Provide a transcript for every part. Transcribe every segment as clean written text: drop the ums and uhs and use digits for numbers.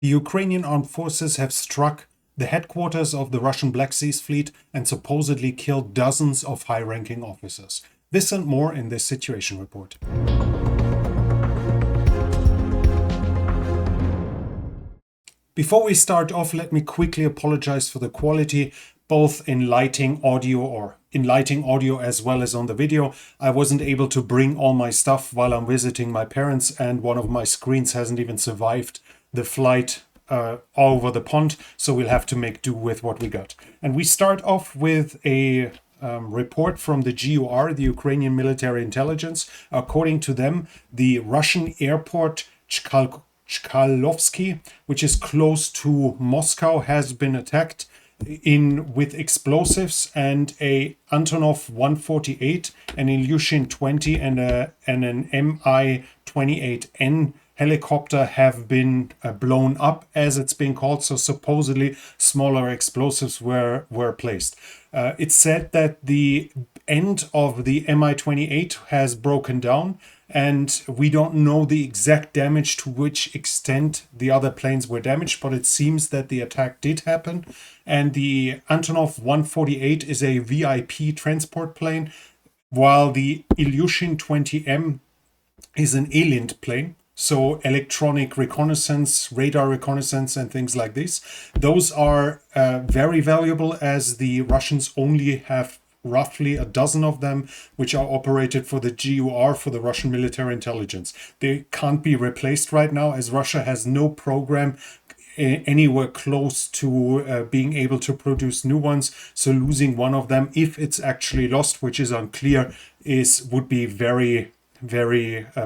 The Ukrainian armed forces have struck the headquarters of the Russian Black Sea Fleet and supposedly killed dozens of high-ranking officers. This and more in this situation report. Before we start off, let me quickly apologize for the quality, both in lighting audio as well as on the video. I wasn't able to bring all my stuff while I'm visiting my parents, and one of my screens hasn't even survived the flight all over the pond, so we'll have to make do with what we got. And we start off with a report from the GUR, the Ukrainian Military Intelligence. According to them, the Russian airport Chkalovsky, which is close to Moscow, has been attacked with explosives, and a Antonov 148, an Ilyushin 20, and an Mi-28N helicopter have been blown up, as it's been called. So supposedly smaller explosives were placed. It's said that the end of the Mi-28 has broken down, and we don't know the exact damage, to which extent the other planes were damaged, but it seems that the attack did happen. And the Antonov 148 is a VIP transport plane, while the Ilyushin 20M is an ELINT plane. So electronic reconnaissance, radar reconnaissance, and things like this. Those are very valuable, as the Russians only have roughly a dozen of them, which are operated for the GUR, for the Russian military intelligence. They can't be replaced right now, as Russia has no program anywhere close to being able to produce new ones. So losing one of them, if it's actually lost, which is unclear, would be very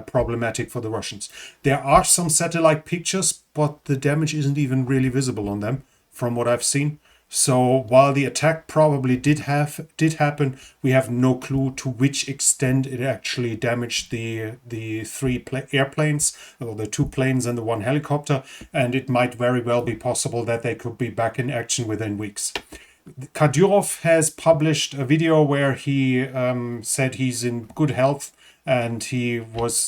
problematic for the Russians. There are some satellite pictures, but the damage isn't even really visible on them from what I've seen. So while the attack probably did happen, we have no clue to which extent it actually damaged the three airplanes, or the two planes and the one helicopter, and it might very well be possible that they could be back in action within weeks. Kadyrov has published a video where he said he's in good health, and he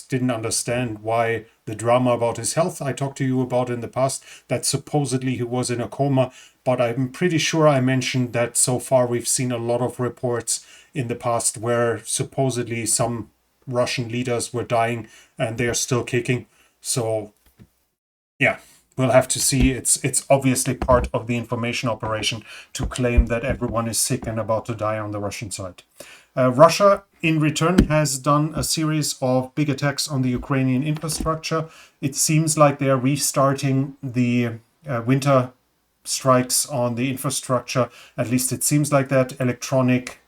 didn't understand why the drama about his health I talked to you about in the past, that supposedly he was in a coma. But I'm pretty sure I mentioned that so far we've seen a lot of reports in the past where supposedly some Russian leaders were dying and they are still kicking. So yeah, we'll have to see. It's obviously part of the information operation to claim that everyone is sick and about to die on the Russian side. Russia, in return, has done a series of big attacks on the Ukrainian infrastructure. It seems like they are restarting the winter strikes on the infrastructure. At least it seems like that.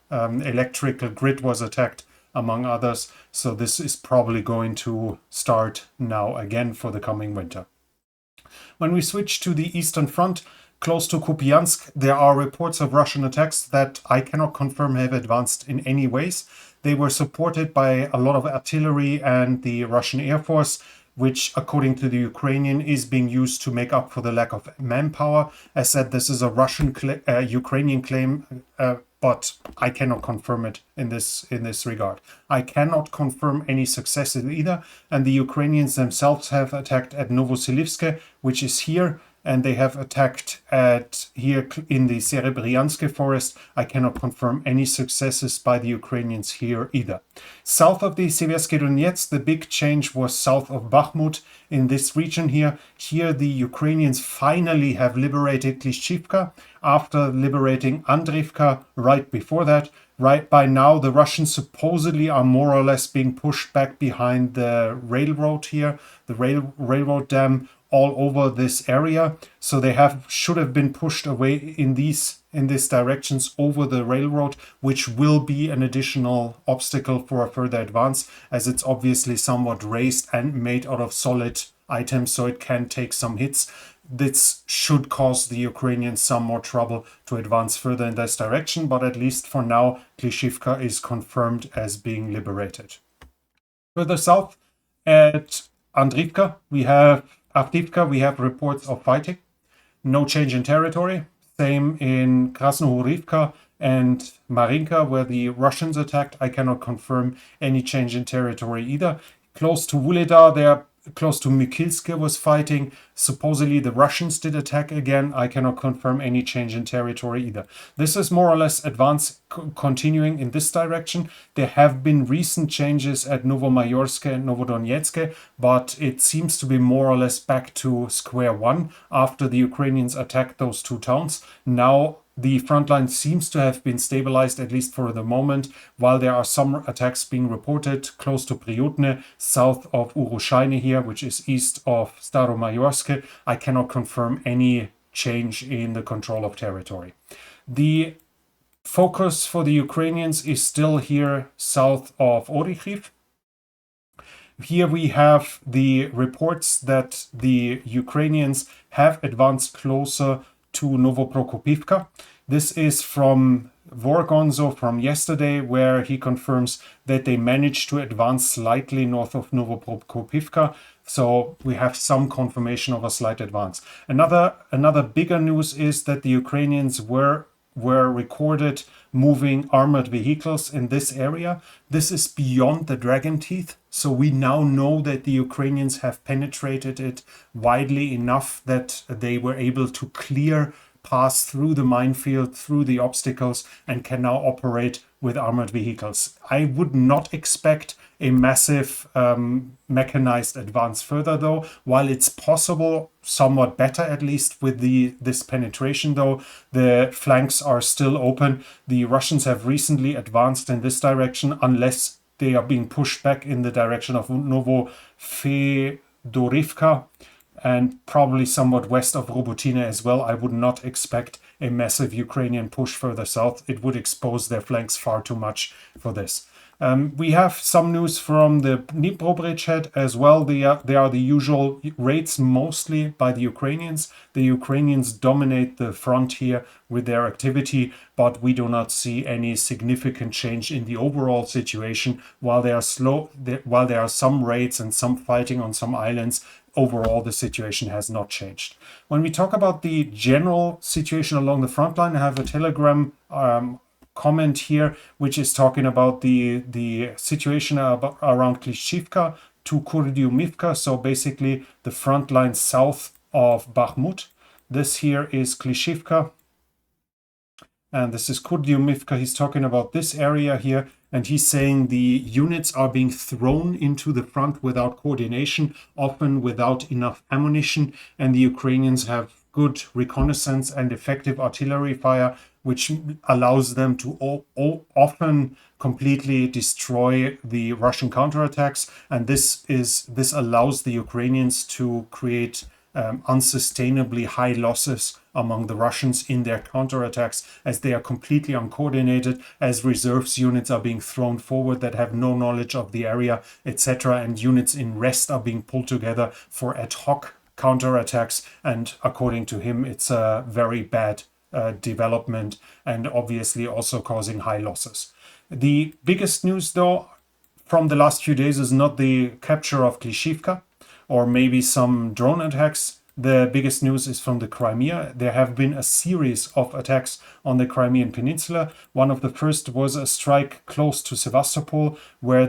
Electrical grid was attacked, among others. So this is probably going to start now again for the coming winter. When we switch to the Eastern Front, close to Kupiansk, there are reports of Russian attacks that I cannot confirm have advanced in any ways. They were supported by a lot of artillery and the Russian Air Force, which, according to the Ukrainian, is being used to make up for the lack of manpower. As said, this is a Ukrainian claim, but I cannot confirm it in this regard. I cannot confirm any successes either, and the Ukrainians themselves have attacked at Novoselivske, which is here, and they have attacked here in the Serebryanske forest. I cannot confirm any successes by the Ukrainians here either. South of the Seversky Donetsk, the big change was south of Bakhmut in this region here. Here the Ukrainians finally have liberated Klishchivka after liberating Andrivka right before that. Right by now, the Russians supposedly are more or less being pushed back behind the railroad here, the railroad dam, all over this area. So they should have been pushed away in these directions over the railroad, which will be an additional obstacle for a further advance, as it's obviously somewhat raised and made out of solid items, so it can take some hits. This should cause the Ukrainians some more trouble to advance further in this direction, but at least for now, Klishivka is confirmed as being liberated. Further south at Avdiivka, we have reports of fighting. No change in territory. Same in Krasnohorivka and Marinka, where the Russians attacked. I cannot confirm any change in territory either. Close to Vuhledar, there close to Mykilske was fighting. Supposedly the Russians did attack again. I cannot confirm any change in territory either. This is more or less advance continuing in this direction. There have been recent changes at Novomayorsk and Novodonetsk, but it seems to be more or less back to square one after the Ukrainians attacked those two towns. Now the front line seems to have been stabilized, at least for the moment, while there are some attacks being reported close to Priutne, south of Urushaine here, which is east of Staromayorsk. I cannot confirm any change in the control of territory. The focus for the Ukrainians is still here south of Orikhiv. Here we have the reports that the Ukrainians have advanced closer to Novoprokopivka. This is from Vorgonzo from yesterday, where he confirms that they managed to advance slightly north of Novoprokopivka. So we have some confirmation of a slight advance. Another bigger news is that the Ukrainians were recorded moving armored vehicles in this area. This is beyond the Dragon Teeth. So we now know that the Ukrainians have penetrated it widely enough that they were able to pass through the minefield, through the obstacles, and can now operate with armored vehicles. I would not expect a massive mechanized advance further though. While it's possible, somewhat better at least with this penetration though, the flanks are still open. The Russians have recently advanced in this direction unless they are being pushed back in the direction of Novofedorivka and probably somewhat west of Robotyne as well. I would not expect a massive Ukrainian push further south. It would expose their flanks far too much for this. We have some news from the Dnipro bridgehead as well. They are the usual raids, mostly by the Ukrainians. The Ukrainians dominate the front here with their activity, but we do not see any significant change in the overall situation. While there are some raids and some fighting on some islands, overall the situation has not changed. When we talk about the general situation along the front line, I have a Telegram comment here, which is talking about the situation around Klishivka to Kurdyumivka. So basically the front line south of Bakhmut. This here is Klishivka. And this is Kurdyumivka. He's talking about this area here. And he's saying the units are being thrown into the front without coordination, often without enough ammunition. And the Ukrainians have good reconnaissance and effective artillery fire, which allows them to often completely destroy the Russian counterattacks. And this allows the Ukrainians to create unsustainably high losses among the Russians in their counterattacks, as they are completely uncoordinated, as reserves units are being thrown forward that have no knowledge of the area, etc. And units in rest are being pulled together for ad hoc counterattacks. And according to him, it's a very bad development and obviously also causing high losses. The biggest news, though, from the last few days is not the capture of Klishivka or maybe some drone attacks. The biggest news is from the Crimea. There have been a series of attacks on the Crimean Peninsula. One of the first was a strike close to Sevastopol, where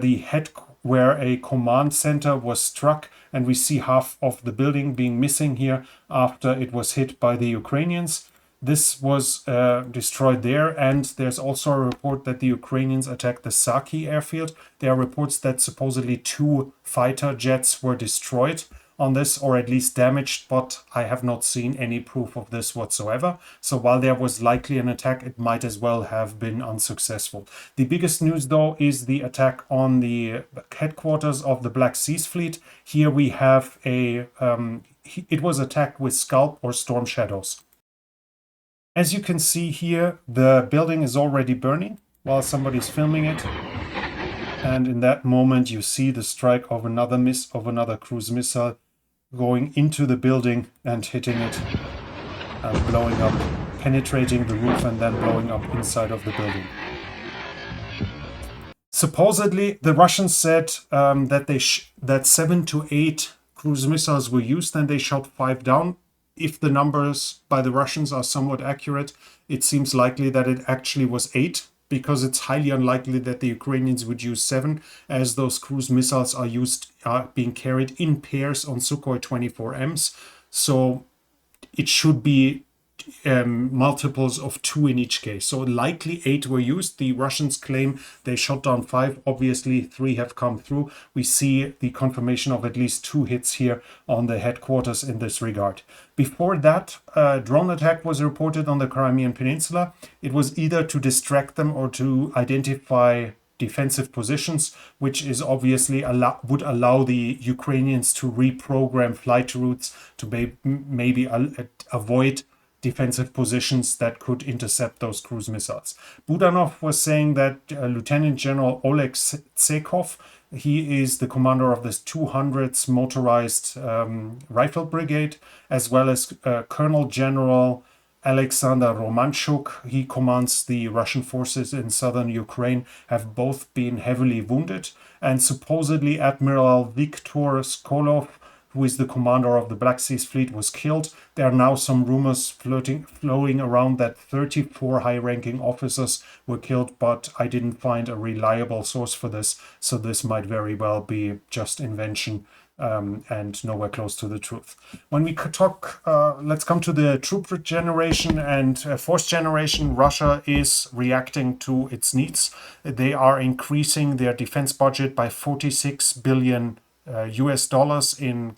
a command center was struck, and we see half of the building being missing here after it was hit by the Ukrainians. This was destroyed there, and there's also a report that the Ukrainians attacked the Saki airfield. There are reports that supposedly 2 fighter jets were destroyed on this, or at least damaged, but I have not seen any proof of this whatsoever. So while there was likely an attack, it might as well have been unsuccessful. The biggest news, though, is the attack on the headquarters of the Black Seas Fleet. Here we have it was attacked with Scalp or Storm Shadows. As you can see here, the building is already burning while somebody's filming it. And in that moment, you see the strike of another cruise missile going into the building and hitting it and blowing up, penetrating the roof and then blowing up inside of the building. Supposedly, the Russians said that 7 to 8 cruise missiles were used and they shot 5 down. If the numbers by the Russians are somewhat accurate, it seems likely that it actually was 8 because it's highly unlikely that the Ukrainians would use 7, as those cruise missiles are being carried in pairs on Sukhoi 24Ms. So it should be multiples of 2 in each case. So likely 8 were used. The Russians claim they shot down 5. Obviously 3 have come through. We see the confirmation of at least 2 hits here on the headquarters in this regard. Before that, a drone attack was reported on the Crimean Peninsula. It was either to distract them or to identify defensive positions, which is obviously would allow the Ukrainians to reprogram flight routes to maybe avoid defensive positions that could intercept those cruise missiles. Budanov was saying that Lieutenant General Oleg Tsekov, he is the commander of this 200th motorized rifle brigade, as well as Colonel General Alexander Romanchuk, he commands the Russian forces in southern Ukraine, have both been heavily wounded. And supposedly Admiral Viktor Skolov, who is the commander of the Black Sea Fleet, was killed. There are now some rumors flowing around that 34 high-ranking officers were killed, but I didn't find a reliable source for this, so this might very well be just invention and nowhere close to the truth. When we talk, let's come to the troop generation and force generation. Russia is reacting to its needs. They are increasing their defense budget by 46 billion US dollars in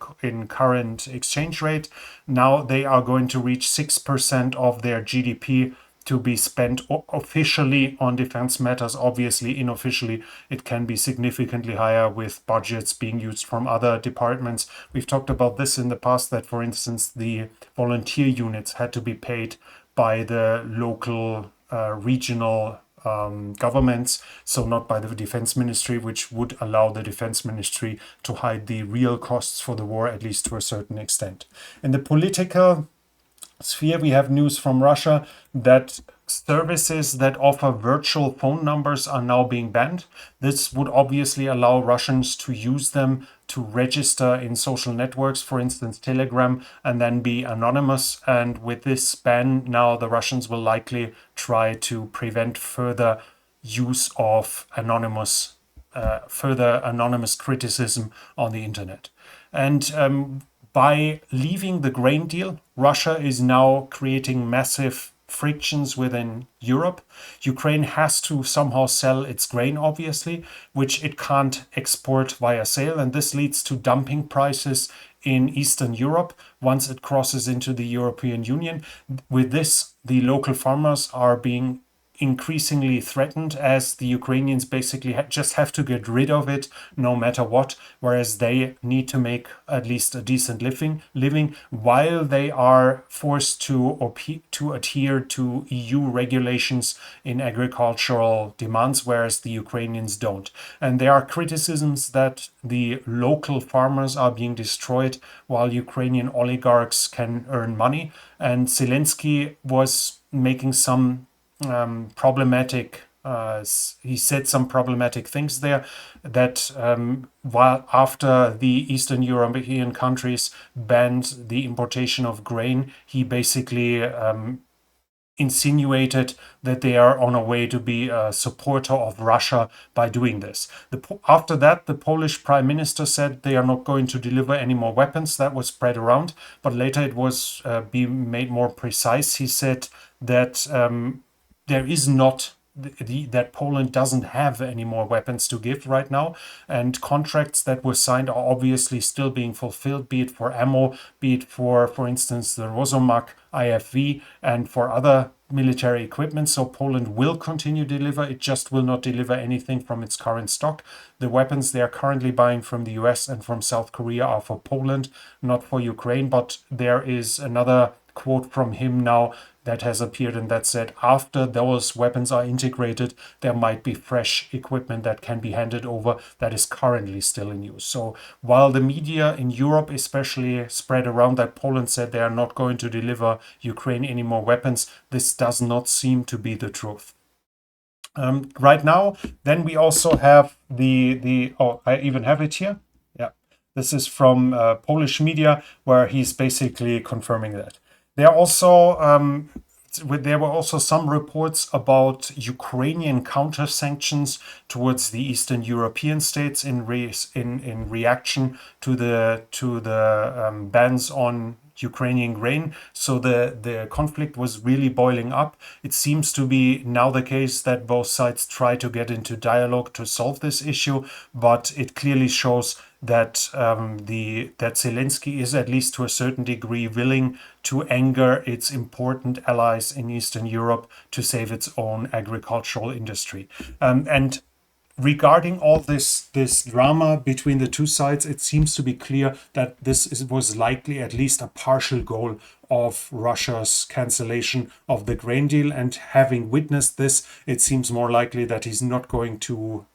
current exchange rate. Now they are going to reach 6% of their GDP to be spent officially on defense matters. Obviously, unofficially, it can be significantly higher with budgets being used from other departments. We've talked about this in the past, that, for instance, the volunteer units had to be paid by the local regional governments, so not by the defense ministry, which would allow the defense ministry to hide the real costs for the war, at least to a certain extent. In the political sphere, we have news from Russia that services that offer virtual phone numbers are now being banned. This would obviously allow Russians to use them to register in social networks, for instance Telegram, and then be anonymous. And with this ban, now the Russians will likely try to prevent further use of anonymous criticism on the internet. And by leaving the grain deal, Russia is now creating massive frictions within Europe. Ukraine has to somehow sell its grain, obviously, which it can't export via sail. And this leads to dumping prices in Eastern Europe once it crosses into the European Union. With this, the local farmers are being increasingly threatened, as the Ukrainians basically just have to get rid of it no matter what, whereas they need to make at least a decent living while they are forced to adhere to EU regulations in agricultural demands, whereas the Ukrainians don't. And there are criticisms that the local farmers are being destroyed while Ukrainian oligarchs can earn money. And Zelensky was making some problematic, he said some problematic things there, that while after the Eastern European countries banned the importation of grain, he basically insinuated that they are on a way to be a supporter of Russia by doing this. After that, the Polish Prime Minister said they are not going to deliver any more weapons. That was spread around, but later it was being made more precise. He said that there is not that Poland doesn't have any more weapons to give right now, and contracts that were signed are obviously still being fulfilled, be it for ammo, be it for instance, the Rosomak IFV, and for other military equipment. So Poland will continue to deliver. It just will not deliver anything from its current stock. The weapons they are currently buying from the US and from South Korea are for Poland, not for Ukraine. But there is another quote from him now that has appeared, and that said, after those weapons are integrated, there might be fresh equipment that can be handed over that is currently still in use. So while the media in Europe especially spread around that Poland said they are not going to deliver Ukraine any more weapons, this does not seem to be the truth. Right now, then we also have I even have it here. Yeah, this is from Polish media, where he's basically confirming that. There are also there were also some reports about Ukrainian counter sanctions towards the Eastern European states in reaction to the bans on Ukrainian grain. So the conflict was really boiling up. It seems to be now the case that both sides try to get into dialogue to solve this issue, but it clearly shows that that Zelensky is, at least to a certain degree, willing to anger its important allies in Eastern Europe to save its own agricultural industry. And regarding all this drama between the two sides, it seems to be clear that was likely at least a partial goal of Russia's cancellation of the grain deal. And having witnessed this, it seems more likely that he's not going to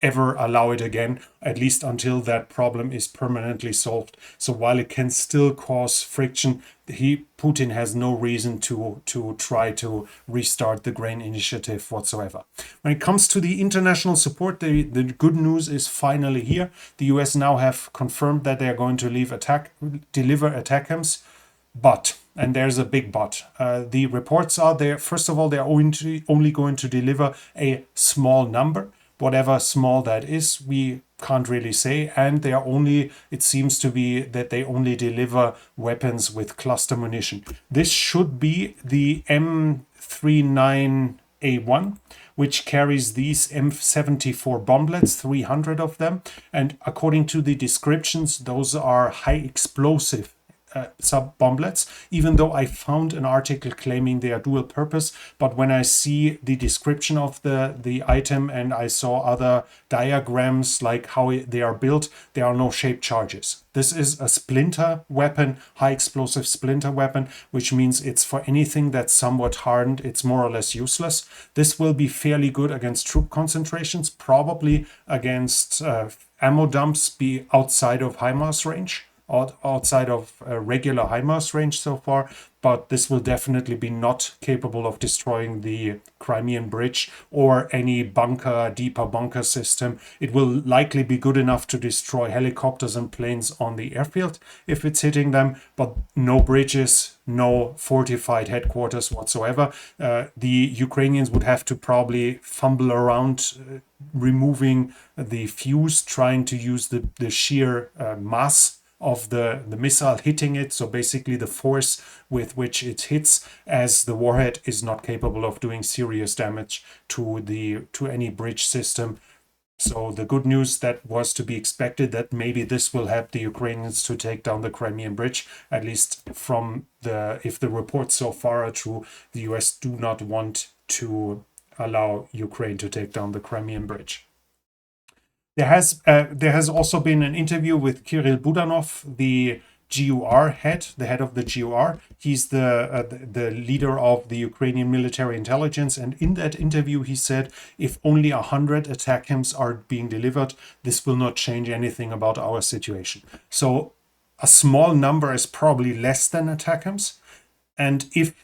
ever allow it again, at least until that problem is permanently solved. So while it can still cause friction, Putin has no reason to try to restart the grain initiative whatsoever. When it comes to the international support, the good news is finally here. The US now have confirmed that they are going to deliver ATACMS, but, and there's a big but, the reports are there. First of all, they're only going to deliver a small number. Whatever small that is, we can't really say. And they are only, it seems to be that they only deliver weapons with cluster munition. This should be the M39A1, which carries these M74 bomblets, 300 of them. And according to the descriptions, those are high explosive sub-bomblets, even though I found an article claiming they are dual purpose. But when I see the description of the item and I saw other diagrams like how they are built, there are no shaped charges. This is a splinter weapon, high explosive splinter weapon, which means it's for anything that's somewhat hardened, it's more or less useless. This will be fairly good against troop concentrations, probably against ammo dumps be outside of HIMARS range. Outside of regular HIMARS range so far, but this will definitely be not capable of destroying the Crimean Bridge or any deeper bunker system. It will likely be good enough to destroy helicopters and planes on the airfield if it's hitting them, but no bridges, no fortified headquarters whatsoever. The Ukrainians would have to probably fumble around removing the fuse, trying to use the sheer mass of the missile hitting it, so basically the force with which it hits, as the warhead is not capable of doing serious damage to any bridge system. So the good news that was to be expected, that maybe this will help the Ukrainians to take down the Crimean Bridge, at least if the reports so far are true, the US do not want to allow Ukraine to take down the Crimean Bridge. There has also been an interview with Kirill Budanov, the GUR head, the head of the GUR. He's the leader of the Ukrainian military intelligence, and in that interview he said, if only 100 ATACMS are being delivered, this will not change anything about our situation. So a small number is probably less than ATACMS, and if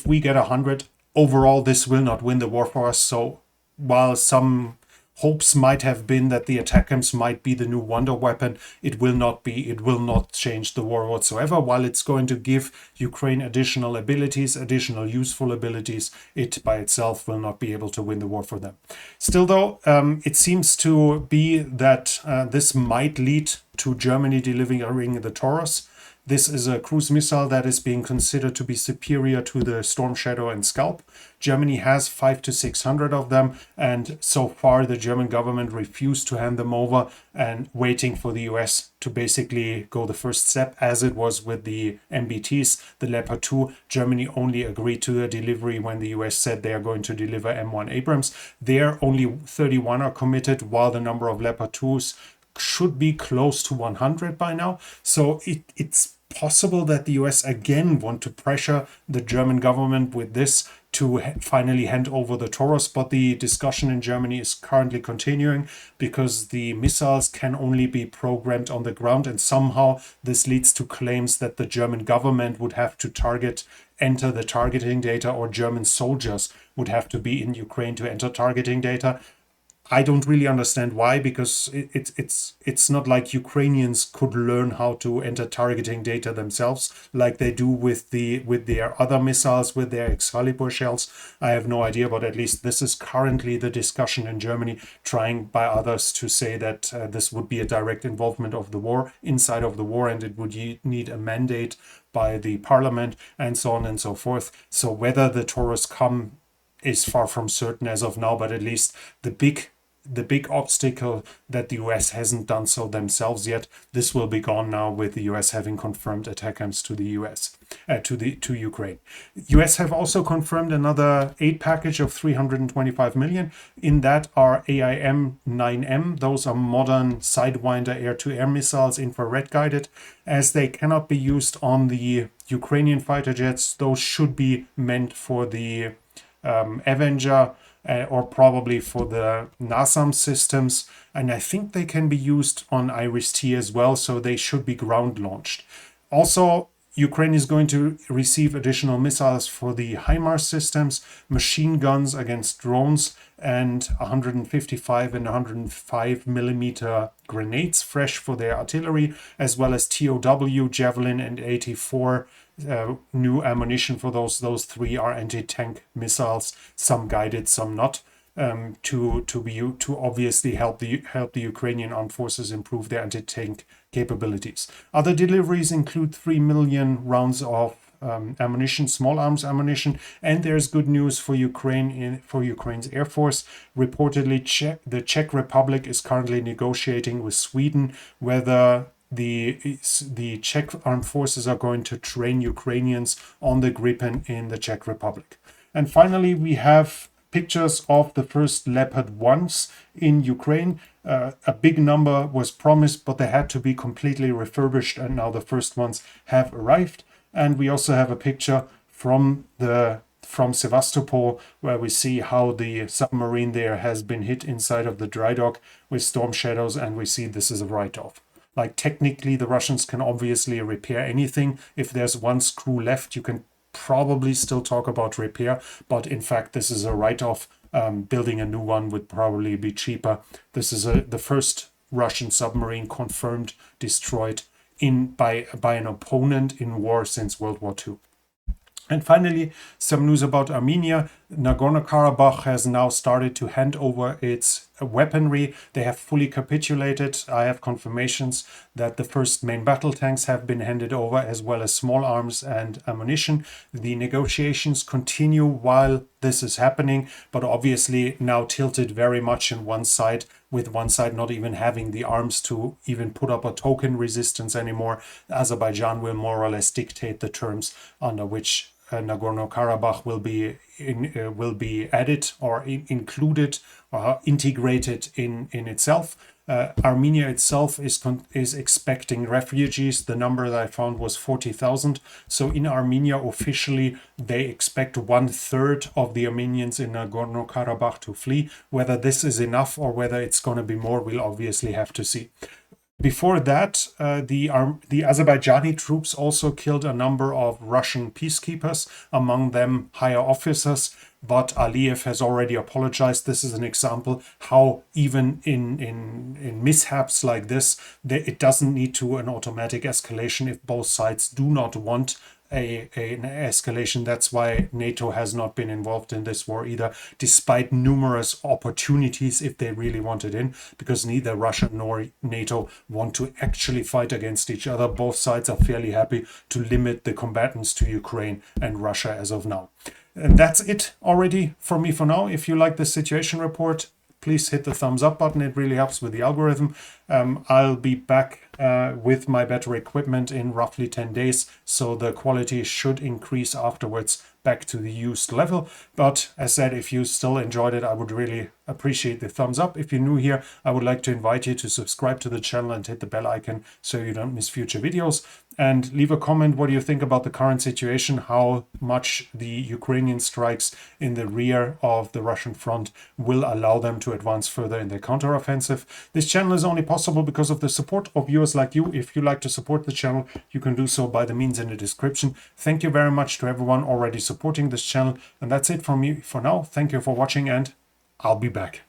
we get 100, overall this will not win the war for us. So while some hopes might have been that the ATACMS might be the new wonder weapon, it will not be. It will not change the war whatsoever. While it's going to give Ukraine additional abilities, additional useful abilities, it by itself will not be able to win the war for them. Still though, it seems to be that this might lead to Germany delivering the Taurus. This is a cruise missile that is being considered to be superior to the Storm Shadow and Scalp. Germany has 500 to 600 of them, and so far the German government refused to hand them over and waiting for the US to basically go the first step, as it was with the MBTs, the Leopard 2. Germany only agreed to the delivery when the US said they are going to deliver M1 Abrams. There, only 31 are committed, while the number of Leopard 2s should be close to 100 by now. So it's possible that the US again want to pressure the German government with this to finally hand over the Taurus, but the discussion in Germany is currently continuing because the missiles can only be programmed on the ground, and somehow this leads to claims that the German government would have to enter the targeting data, or German soldiers would have to be in Ukraine to enter targeting data. I don't really understand why, because it's not like Ukrainians could learn how to enter targeting data themselves like they do with their other missiles, with their Excalibur shells. I have no idea, but at least this is currently the discussion in Germany, trying by others to say that this would be a direct involvement of the war, inside of the war, and it would need a mandate by the parliament and so on and so forth. So whether the Taurus come is far from certain as of now, but at least the big obstacle that the US hasn't done so themselves yet, this will be gone now with the US having confirmed ATACMS to the US, to Ukraine. US have also confirmed another aid package of 325 million. In that are AIM-9M. Those are modern Sidewinder air-to-air missiles, infrared guided. As they cannot be used on the Ukrainian fighter jets, those should be meant for the Avenger, or probably for the NASAMS systems. And I think they can be used on IRIS-T as well, so they should be ground launched. Also, Ukraine is going to receive additional missiles for the HIMARS systems, machine guns against drones, and 155 and 105 millimeter grenades fresh for their artillery, as well as TOW, Javelin, and 84 new ammunition for those. Those three are anti-tank missiles, some guided, some not, to obviously help the Ukrainian armed forces improve their anti-tank capabilities. Other deliveries include 3 million rounds of ammunition, small arms ammunition, and there's good news for Ukraine's Air Force. Reportedly, the Czech Republic is currently negotiating with Sweden whether the Czech armed forces are going to train Ukrainians on the Gripen in the Czech Republic. And finally, we have pictures of the first Leopard 1s in Ukraine. A big number was promised, but they had to be completely refurbished, and now the first ones have arrived. And we also have a picture from Sevastopol, where we see how the submarine there has been hit inside of the dry dock with storm shadows, and we see this is a write-off. Like, technically, the Russians can obviously repair anything. If there's one screw left, you can probably still talk about repair, but in fact, this is a write-off. Building a new one would probably be cheaper. This is the first Russian submarine confirmed destroyed by an opponent in war since World War II. And finally, some news about Armenia. Nagorno-Karabakh has now started to hand over its weaponry. They have fully capitulated. I have confirmations that the first main battle tanks have been handed over, as well as small arms and ammunition. The negotiations continue while this is happening, but obviously now tilted very much in one side, with one side not even having the arms to even put up a token resistance anymore. Azerbaijan will more or less dictate the terms under which Nagorno-Karabakh will be added or included or integrated in itself. Armenia itself is expecting refugees. The number that I found was 40,000. So in Armenia, officially, they expect 1/3 of the Armenians in Nagorno-Karabakh to flee. Whether this is enough or whether it's going to be more, we'll obviously have to see. Before that, the Azerbaijani troops also killed a number of Russian peacekeepers, among them higher officers, but Aliyev has already apologized. This is an example how even in mishaps like this, it doesn't need to an automatic escalation if both sides do not want an escalation. That's why NATO has not been involved in this war either, despite numerous opportunities if they really wanted in, because neither Russia nor NATO want to actually fight against each other. Both sides are fairly happy to limit the combatants to Ukraine and Russia as of now. And that's it already from me for now. If you like this situation report, please hit the thumbs up button. It really helps with the algorithm. I'll be back with my better equipment in roughly 10 days, so the quality should increase afterwards back to the used level. But as said, if you still enjoyed it, I would really appreciate the thumbs up. If you're new here, I would like to invite you to subscribe to the channel and hit the bell icon so you don't miss future videos. And leave a comment. What do you think about the current situation? How much the Ukrainian strikes in the rear of the Russian front will allow them to advance further in their counteroffensive? This channel is only possible because of the support of viewers like you. If you like to support the channel, you can do so by the means in the description. Thank you very much to everyone already supporting this channel. And that's it from me for now. Thank you for watching, and I'll be back.